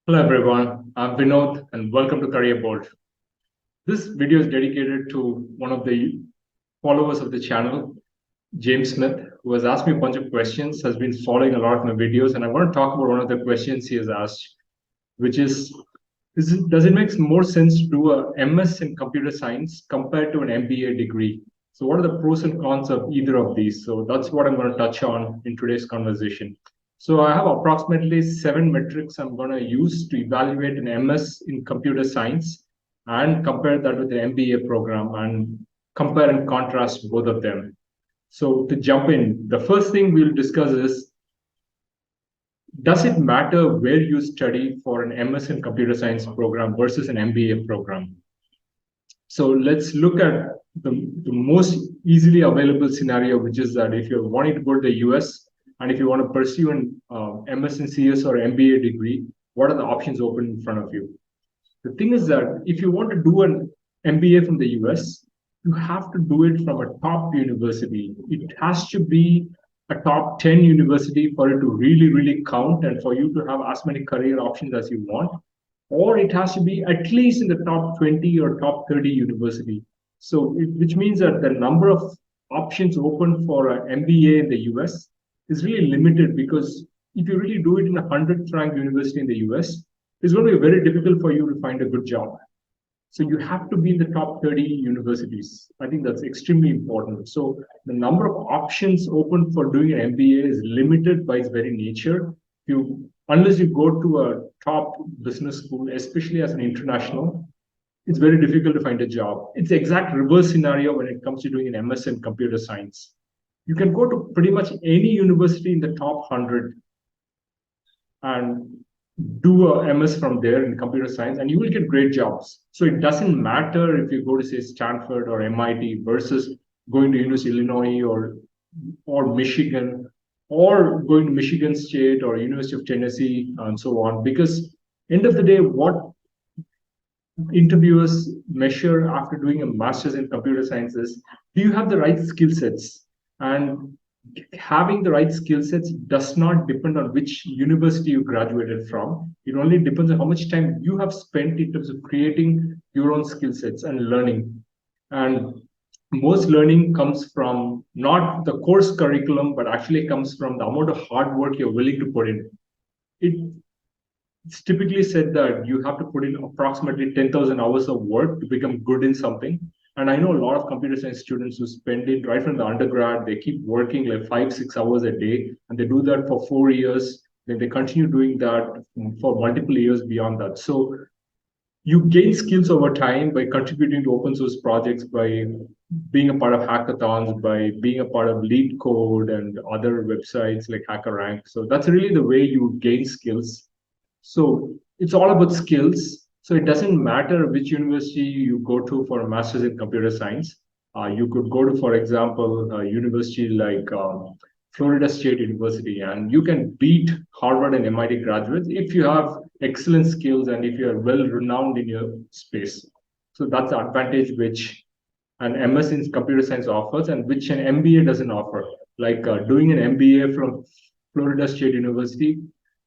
Hello everyone, I'm Vinod and welcome to Career Board. This video is dedicated to one of the followers of the channel, James Smith, who has asked me a bunch of questions, has been following a lot of my videos, and I want to talk about one of the questions he has asked, which does it make more sense to do a MS in computer science compared to an MBA degree? So what are the pros and cons of either of these? So that's what I'm going to touch on in today's conversation. So I have approximately 7 metrics I'm going to use to evaluate an MS in computer science and compare that with the MBA program and compare and contrast both of them. So to jump in, the first thing we'll discuss is, does it matter where you study for an MS in computer science program versus an MBA program? So let's look at the most easily available scenario, which is that if you're wanting to go to the US and if you want to pursue an MS in CS or MBA degree, what are the options open in front of you? The thing is that if you want to do an MBA from the US, you have to do it from a top university. It has to be a top 10 university for it to really, really count and for you to have as many career options as you want. Or it has to be at least in the top 20 or top 30 university. So, which means that the number of options open for an MBA in the US is really limited, because if you really do it in a 100th ranked university in the US, it's going to be very difficult for you to find a good job. So you have to be in the top 30 universities. I think that's extremely important. So the number of options open for doing an MBA is limited by its very nature. Unless you go to a top business school, especially as an international, it's very difficult to find a job. It's the exact reverse scenario when it comes to doing an MS in computer science. You can go to pretty much any university in the top 100 and do a MS from there in computer science, and you will get great jobs. So it doesn't matter if you go to, say, Stanford or MIT versus going to University of Illinois or Michigan, or going to Michigan State or University of Tennessee and so on, because end of the day, what interviewers measure after doing a master's in computer science is, do you have the right skill sets? And having the right skill sets does not depend on which university you graduated from. It only depends on how much time you have spent in terms of creating your own skill sets and learning. And most learning comes from not the course curriculum, but actually comes from the amount of hard work you're willing to put in. It's typically said that you have to put in approximately 10,000 hours of work to become good in something. And I know a lot of computer science students who spend it right from the undergrad. They keep working like 5, 6 hours a day, and they do that for 4 years. Then they continue doing that for multiple years beyond that. So you gain skills over time by contributing to open source projects, by being a part of hackathons, by being a part of Lead Code and other websites like HackerRank. So that's really the way you gain skills. So it's all about skills. So it doesn't matter which university you go to for a master's in computer science. You could go to, for example, a university like Florida State University, and you can beat Harvard and MIT graduates if you have excellent skills and if you are well renowned in your space. So that's the advantage which an MS in computer science offers and which an MBA doesn't offer. Like doing an MBA from Florida State University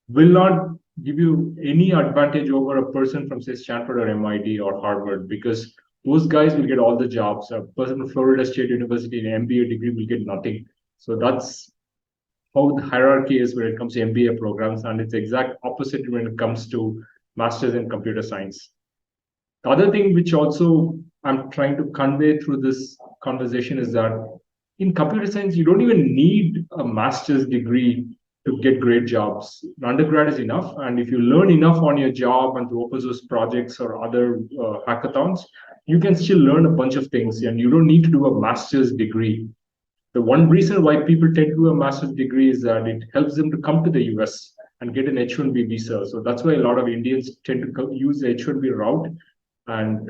will not give you any advantage over a person from, say, Stanford or MIT or Harvard, because those guys will get all the jobs. A person from Florida State University in an MBA degree will get nothing. So that's how the hierarchy is when it comes to MBA programs, and it's the exact opposite when it comes to masters in computer science. The other thing which also I'm trying to convey through this conversation is that in computer science, you don't even need a master's degree to get great jobs. Undergrad is enough, and if you learn enough on your job and through open source projects or other hackathons, you can still learn a bunch of things, and you don't need to do a master's degree. The one reason why people tend to do a master's degree is that it helps them to come to the US and get an H-1B visa. So that's why a lot of Indians tend to use the H-1B route, and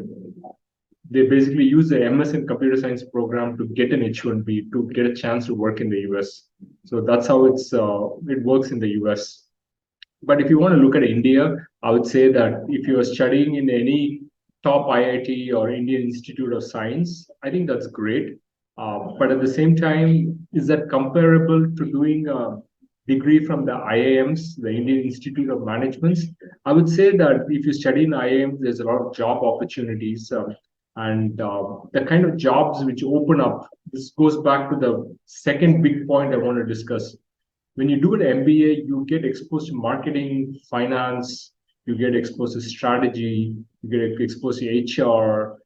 they basically use the MS in computer science program to get an H-1B to get a chance to work in the US. So that's how it works in the US. But if you want to look at India, I would say that if you are studying in any top IIT or Indian Institute of Science, I think that's great. But at the same time, is that comparable to doing a degree from the IIMs, the Indian Institute of Management? I would say that if you study in IIM, there's a lot of job opportunities, and the kind of jobs which open up. This goes back to the second big point I want to discuss. When you do an MBA, you get exposed to marketing, finance, you get exposed to strategy, you get exposed to HR,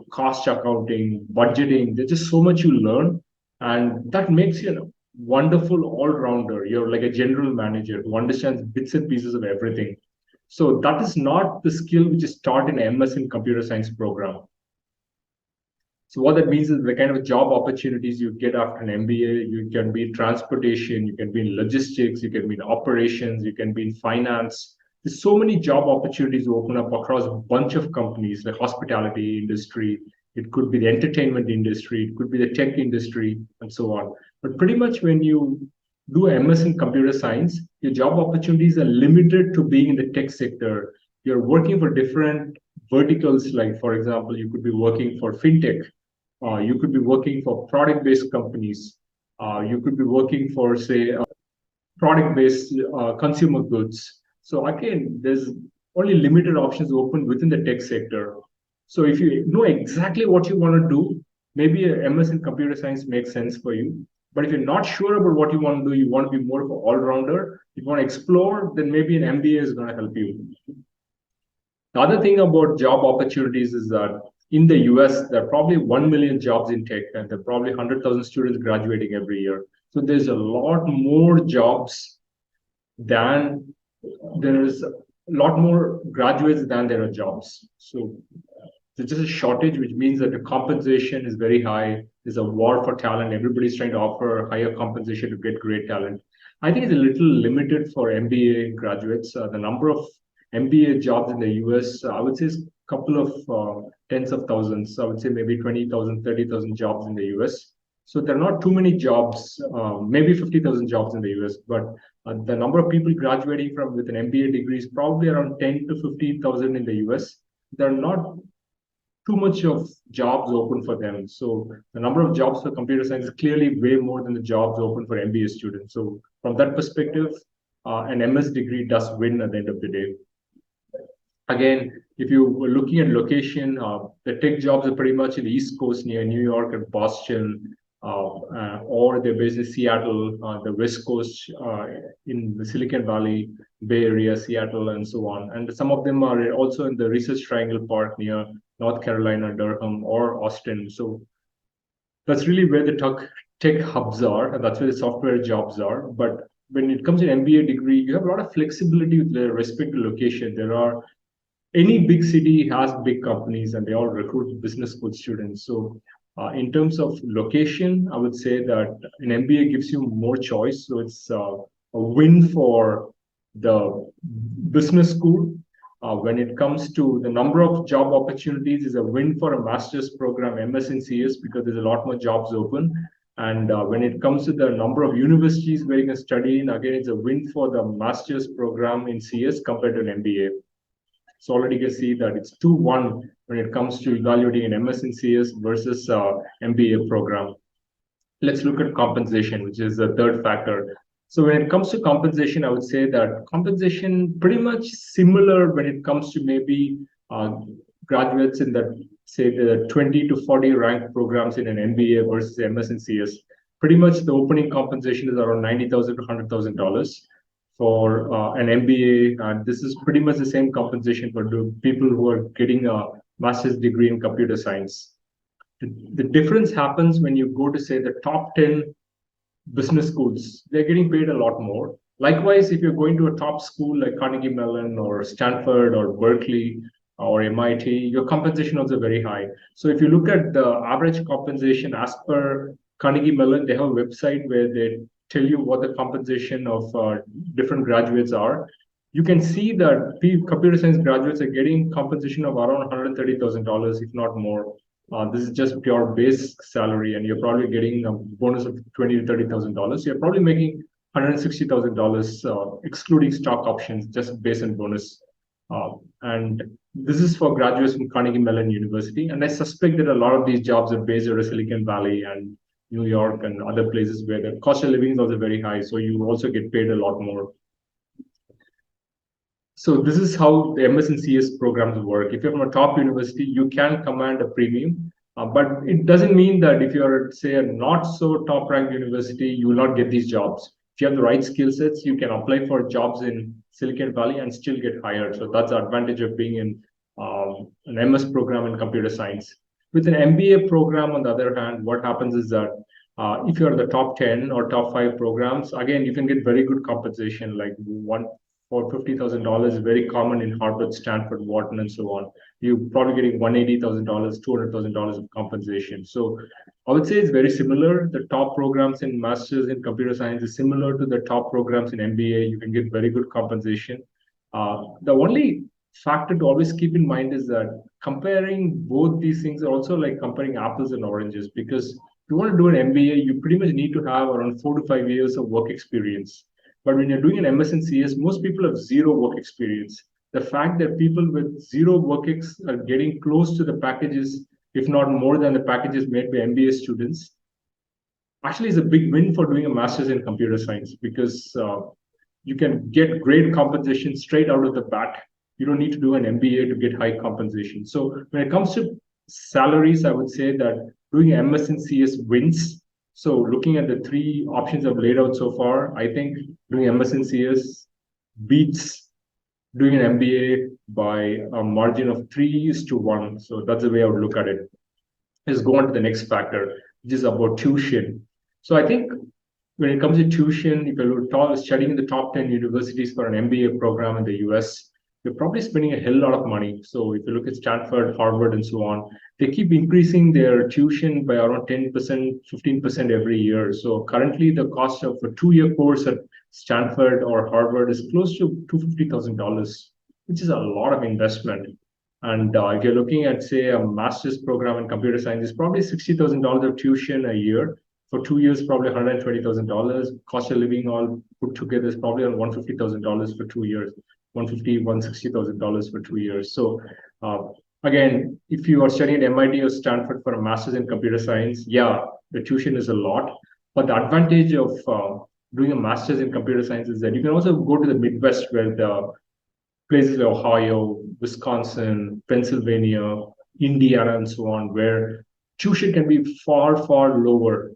cost accounting, budgeting. There's just so much you learn, and that makes you a wonderful all-rounder. You're like a general manager who understands bits and pieces of everything. So that is not the skill which is taught in MS in computer science program. So what that means is the kind of job opportunities you get after an MBA, you can be in transportation, you can be in logistics, you can be in operations, you can be in finance. There's so many job opportunities open up across a bunch of companies, the hospitality industry, it could be the entertainment industry, it could be the tech industry, and so on. But pretty much when you do MS in computer science, your job opportunities are limited to being in the tech sector. You're working for different verticals, like, for example, you could be working for fintech, you could be working for product-based companies. You could be working for, say, product-based consumer goods. So again, there's only limited options open within the tech sector. So if you know exactly what you want to do, maybe a MS in computer science makes sense for you. But if you're not sure about what you want to do, you want to be more of an all-rounder, you want to explore, then maybe an MBA is going to help you. The other thing about job opportunities is that in the US, there are probably 1 million jobs in tech, and there are probably 100,000 students graduating every year. So there's a lot more jobs than there's a lot more graduates than there are jobs. So there's just a shortage, which means that the compensation is very high. There's a war for talent. Everybody's trying to offer higher compensation to get great talent. I think it's a little limited for MBA graduates. The number of MBA jobs in the US, I would say, is a couple of tens of thousands. I would say maybe 20,000, 30,000 jobs in the US. So there are not too many jobs, maybe 50,000 jobs in the US, but the number of people graduating from with an MBA degree is probably around 10 to 15,000 in the US. There are not too much of jobs open for them. So the number of jobs for computer science is clearly way more than the jobs open for MBA students. So from that perspective, an MS degree does win at the end of the day. Again, if you were looking at location, the tech jobs are pretty much in the East Coast near New York and Boston, or they're based in Seattle, the West Coast in the Silicon Valley, Bay Area, Seattle, and so on. And some of them are also in the Research Triangle Park near North Carolina, Durham, or Austin. So that's really where the tech hubs are, and that's where the software jobs are. But when it comes to MBA degree, you have a lot of flexibility with respect to location. There are any big city has big companies, and they all recruit business school students. So in terms of location, I would say that an MBA gives you more choice. So it's a win for the business school. When it comes to the number of job opportunities, is a win for a master's program, MS in CS, because there's a lot more jobs open. And when it comes to the number of universities where you can study in, again, it's a win for the master's program in CS compared to an MBA. So already you can see that it's 2-1 when it comes to evaluating an MS in CS versus MBA program. Let's look at compensation, which is the third factor. So when it comes to compensation, I would say that compensation pretty much similar when it comes to maybe graduates in the, say, the 20 to 40 ranked programs in an MBA versus MS in CS. Pretty much the opening compensation is around $90,000 to $100,000 for an MBA, and this is pretty much the same compensation for people who are getting a master's degree in computer science. The difference happens when you go to, say, the top 10 business schools. They're getting paid a lot more. Likewise, if you're going to a top school like Carnegie Mellon or Stanford or Berkeley or MIT, your compensation is also very high. So if you look at the average compensation as per Carnegie Mellon, they have a website where they tell you what the compensation of different graduates are. You can see that computer science graduates are getting compensation of around $130,000, if not more. This is just pure base salary, and you're probably getting a bonus of $20,000 to $30,000. You're probably making $160,000, excluding stock options, just base and bonus. And this is for graduates from Carnegie Mellon University. And I suspect that a lot of these jobs are based out of Silicon Valley and New York and other places where the cost of living is also very high. So you also get paid a lot more. So this is how the MS and CS programs work. If you're from a top university, you can command a premium, but it doesn't mean that if you're, say, a not so top ranked university, you will not get these jobs. If you have the right skill sets, you can apply for jobs in Silicon Valley and still get hired. So that's the advantage of being in an MS program in computer science. With an MBA program, on the other hand, what happens is that if you're in the top 10 or top 5 programs, again, you can get very good compensation, like one for $50,000 is very common in Harvard, Stanford, Wharton, and so on. You're probably getting $180,000, $200,000 of compensation. So I would say it's very similar. The top programs in masters in computer science is similar to the top programs in MBA. You can get very good compensation. The only factor to always keep in mind is that comparing both these things are also like comparing apples and oranges, because if you want to do an MBA, you pretty much need to have around 4 to 5 years of work experience. But when you're doing an MS and CS, most people have zero work experience. The fact that people with zero are getting close to the packages, if not more than the packages made by MBA students, actually is a big win for doing a master's in computer science, because you can get great compensation straight out of the bat. You don't need to do an MBA to get high compensation. So when it comes to salaries, I would say that doing MS and CS wins. So looking at the three options I've laid out so far, I think doing MS and CS beats doing an MBA by a margin of 3:1. So that's the way I would look at it. Let's go on to the next factor, which is about tuition. So I think when it comes to tuition, if you're studying in the top 10 universities for an MBA program in the US, you're probably spending a hell lot of money. So if you look at Stanford, Harvard, and so on, they keep increasing their tuition by around 10%, 15% every year. So currently, the cost of a 2 year course at Stanford or Harvard is close to $250,000, which is a lot of investment. And if you're looking at, say, a master's program in computer science, it's probably $60,000 of tuition a year. For 2 years, probably $120,000. Cost of living all put together is probably around $150,000 for 2 years, $160,000 for 2 years. So again, if you are studying at MIT or Stanford for a master's in computer science, yeah, the tuition is a lot. But the advantage of doing a master's in computer science is that you can also go to the Midwest, where the places like Ohio, Wisconsin, Pennsylvania, Indiana, and so on, where tuition can be far, far lower.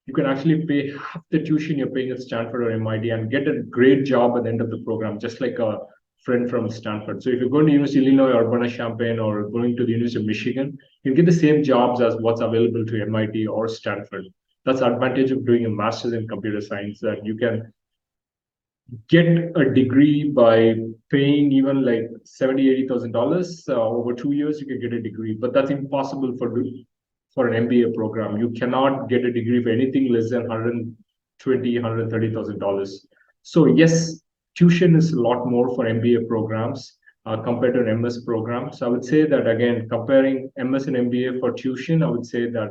You can actually pay half the tuition you're paying at Stanford or MIT and get a great job at the end of the program, just like a friend from Stanford. So if you're going to University of Illinois, Urbana-Champaign, or going to the University of Michigan, you can get the same jobs as what's available to MIT or Stanford. That's the advantage of doing a master's in computer science, that you can get a degree by paying even like $70,000, $80,000 over 2 years. You can get a degree, but that's impossible for an MBA program. You cannot get a degree for anything less than $120,000, $130,000. So yes, tuition is a lot more for MBA programs compared to an MS program. So I would say that, again, comparing MS and MBA for tuition, I would say that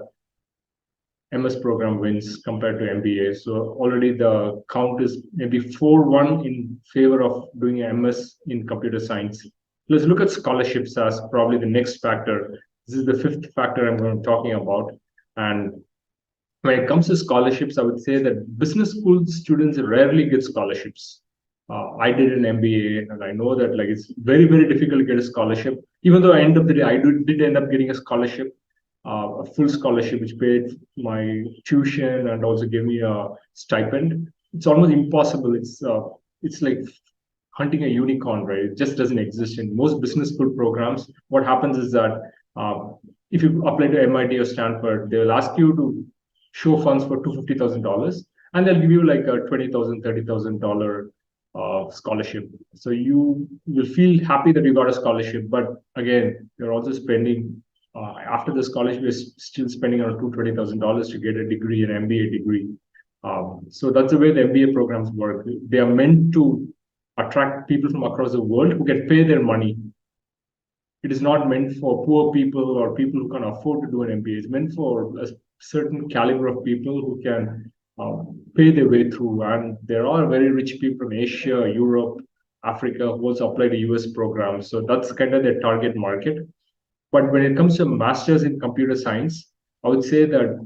MS program wins compared to MBA. So already the count is maybe 4-1 in favor of doing an MS in computer science. Let's look at scholarships as probably the next factor. This is the fifth factor I'm going to be talking about. And when it comes to scholarships, I would say that business school students rarely get scholarships. I did an MBA, and I know that like it's very, very difficult to get a scholarship. Even though at the end of the day, I did end up getting a scholarship, a full scholarship, which paid my tuition and also gave me a stipend. It's almost impossible. It's like hunting a unicorn, right? It just doesn't exist in most business school programs. What happens is that if you apply to MIT or Stanford, they'll ask you to show funds for $250,000, and they'll give you like a $20,000, $30,000 scholarship. So you will feel happy that you got a scholarship, but again, you're also spending after the scholarship, you're still spending around $220,000 to get a degree, an MBA degree. So that's the way the MBA programs work. They are meant to attract people from across the world who can pay their money. It is not meant for poor people or people who can afford to do an MBA. It's meant for a certain caliber of people who can pay their way through. And there are very rich people from Asia, Europe, Africa who also apply to US programs. So that's kind of their target market. But when it comes to masters in computer science, I would say that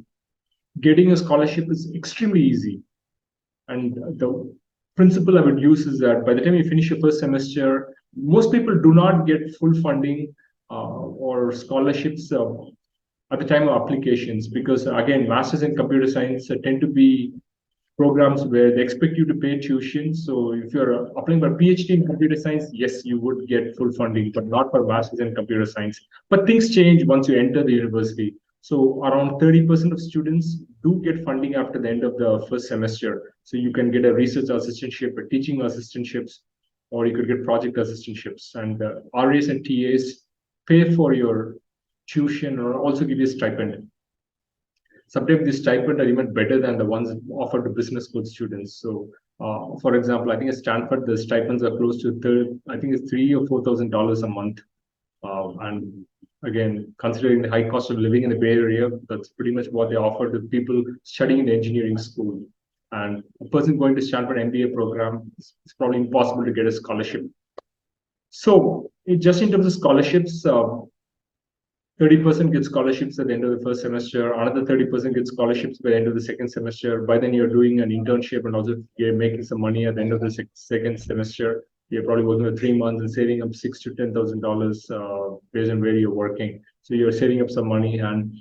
getting a scholarship is extremely easy. And principle I would use is that by the time you finish your first semester, most people do not get full funding or scholarships at the time of applications, because again, masters in computer science tend to be programs where they expect you to pay tuition. So if you're applying for a PhD in computer science, yes, you would get full funding, but not for masters in computer science. But things change once you enter the university. So around 30% of students do get funding after the end of the first semester. So you can get a research assistantship, a teaching assistantships, or you could get project assistantships. And RAs and TAs pay for your tuition or also give you a stipend. Sometimes the stipend are even better than the ones offered to business school students. So, for example, I think at Stanford the stipends are close to I think it's $3,000 or $4,000 a month. And again, considering the high cost of living in the Bay Area, that's pretty much what they offer to people studying in the engineering school. And a person going to Stanford MBA program, it's probably impossible to get a scholarship. So, just in terms of scholarships, 30% get scholarships at the end of the first semester. Another 30% get scholarships by the end of the second semester. By then, you're doing an internship and also you're making some money at the end of the second semester. You're probably working for 3 months and saving up $6,000 to $10,000 based on where you're working. So you're saving up some money, and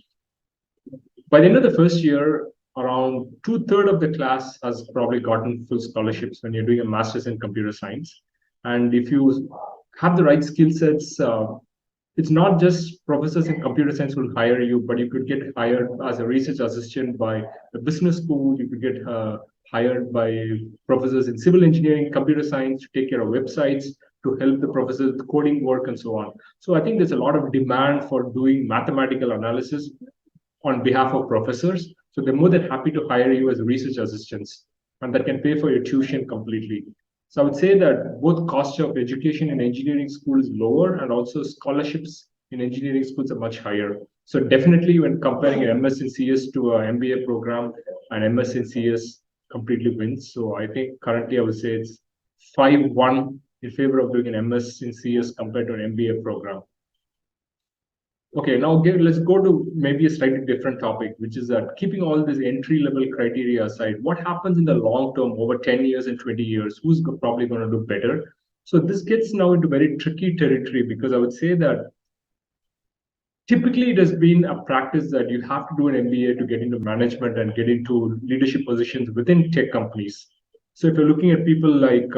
by the end of the first year, around 2/3 of the class has probably gotten full scholarships when you're doing a master's in computer science. And if you have the right skill sets, it's not just professors in computer science will hire you, but you could get hired as a research assistant by the business school. You could get hired by professors in civil engineering, computer science to take care of websites, to help the professors with coding work and so on. So I think there's a lot of demand for doing mathematical analysis on behalf of professors. So they're more than happy to hire you as research assistants, and that can pay for your tuition completely. So I would say that both cost of education in engineering school is lower, and also scholarships in engineering schools are much higher. So definitely when comparing an MS in CS to an MBA program, an MS in CS completely wins. So I think currently I would say it's 5-1 in favor of doing an MS in CS compared to an MBA program. Okay, now let's go to maybe a slightly different topic, which is that keeping all these entry level criteria aside, what happens in the long term over 10 years and 20 years? Who's probably going to do better? So this gets now into very tricky territory, because I would say that typically it has been a practice that you have to do an MBA to get into management and get into leadership positions within tech companies. So if you're looking at people like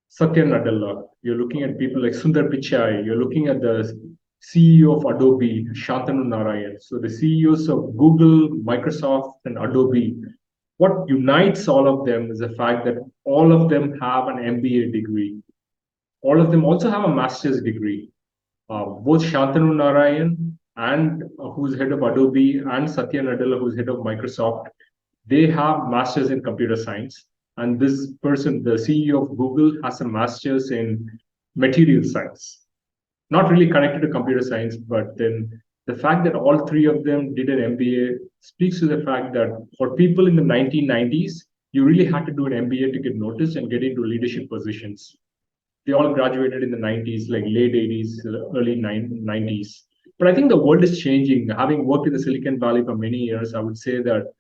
Satya Nadella, you're looking at people like Sundar Pichai, you're looking at the CEO of Adobe, Shantanu Narayan. So the CEOs of Google, Microsoft, and Adobe. What unites all of them is the fact that all of them have an MBA degree. All of them also have a master's degree. Both Shantanu Narayan and who's head of Adobe, and Satya Nadella, who's head of Microsoft, they have masters in computer science. And this person, the CEO of Google, has a master's in material science. Not really connected to computer science, but then the fact that all three of them did an MBA speaks to the fact that for people in the 1990s, you really had to do an MBA to get noticed and get into leadership positions. They all graduated in the 90s, like late 80s, early 90s. But I think the world is changing. Having worked in the Silicon Valley for many years, I would say that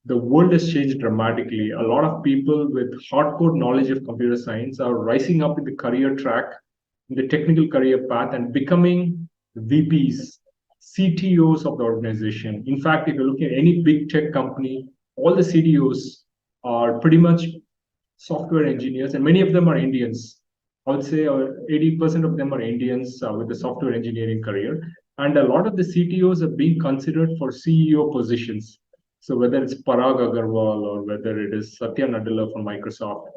the world has changed dramatically. A lot of people with hardcore knowledge of computer science are rising up in the career track, in the technical career path, and becoming VPs, CTOs of the organization. In fact, if you're looking at any big tech company, all the CTOs are pretty much software engineers, and many of them are Indians. I would say 80% of them are Indians with a software engineering career. And a lot of the CTOs are being considered for CEO positions. So whether it's Parag Agarwal or whether it is Satya Nadella from Microsoft,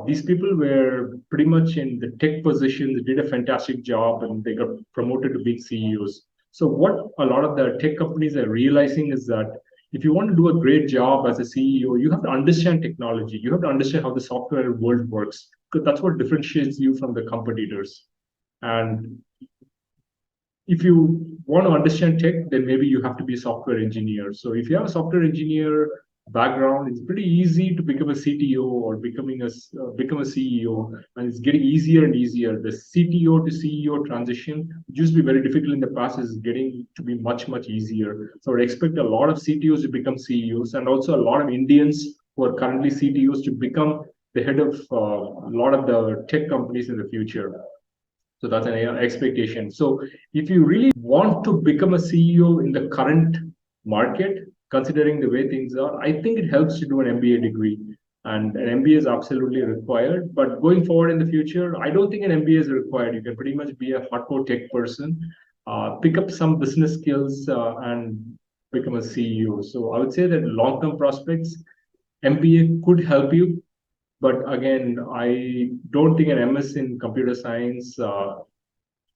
these people were pretty much in the tech positions, did a fantastic job, and they got promoted to being CEOs. So what a lot of the tech companies are realizing is that if you want to do a great job as a CEO, you have to understand technology. You have to understand how the software world works, because that's what differentiates you from the competitors. And if you want to understand tech, then maybe you have to be a software engineer. So if you have a software engineer background, it's pretty easy to become a CTO or become a CEO, and it's getting easier and easier. The CTO to CEO transition used to be very difficult in the past, is getting to be much easier. So I expect a lot of CTOs to become CEOs, and also a lot of Indians who are currently CTOs to become the head of a lot of the tech companies in the future. So that's an expectation. So if you really want to become a CEO in the current market, considering the way things are, I think it helps to do an MBA degree. And an MBA is absolutely required. But going forward in the future, I don't think an MBA is required. You can pretty much be a hardcore tech person, pick up some business skills, and become a CEO. So I would say that long-term prospects, MBA could help you, but again, I don't think an MS in computer science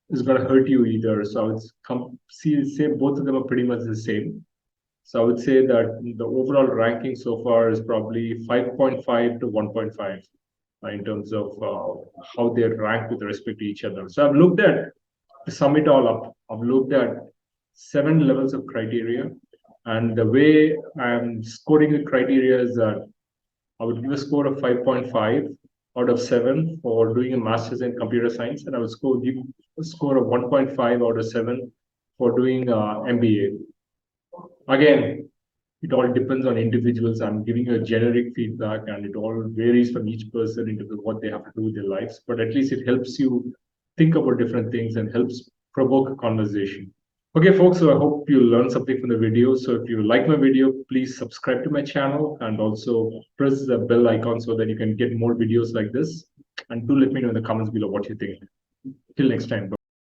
is going to hurt you either. So I would say both of them are pretty much the same. So I would say that the overall ranking so far is probably 5.5 to 1.5 in terms of how they rank with respect to each other. So I've looked at, to sum it all up, I've looked at 7 levels of criteria. And the way I'm scoring the criteria is that I would give a score of 5.5 out of 7 for doing a master's in computer science, and I would give a score of 1.5 out of 7 for doing MBA. Again, it all depends on individuals. I'm giving you a generic feedback, and it all varies from each person in terms of what they have to do with their lives. But at least it helps you think about different things and helps provoke a conversation. Okay, folks, so I hope you learned something from the video. So if you like my video, please subscribe to my channel and also press the bell icon so that you can get more videos like this. And do let me know in the comments below what you think. Till next time. Bye.